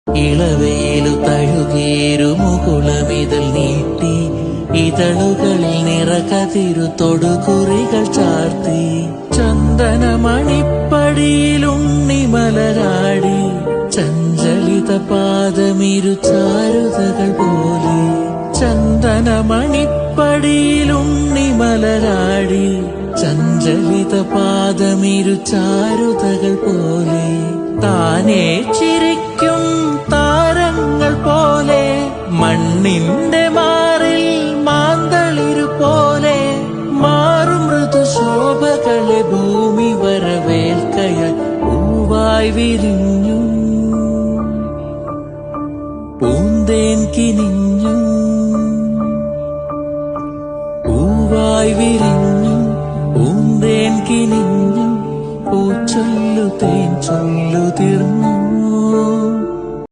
ഇളവേലു തഴുകേരു മുകുളമിതൾ നീട്ടി ഇതളുകളിൽ നിറകതിരു തൊടുകുറികൾ ചാർത്തി ചന്ദനമണിപ്പടിയിലുണ്ണിമലരാടി ചഞ്ചലിത പാദമിരു ചാരുതകൾ പോലെ ചന്ദനമണിപ്പടിയിലുണ്ണിമലരാടി ചഞ്ചലിത പാദമിരു ചാരുതകൾ പോലെ താനേ ചിരിക്കും താരങ്ങൾ പോലെ മണ്ണിന്റെ മാറിൽ മാന്തളിരു പോലെ മാറും ഋതുശോഭകളെ ഭൂമി വരവേൽക്കയാൽ പൂവായി വിരിഞ്ഞു പൂന്തേൻ കിനിഞ്ഞു പൂവായി വിരിഞ്ഞു പൂന്തേൻ കിനിഞ്ഞു പൂച്ചൊല്ലു തേൻ ചൊല്ലു തീർന്നു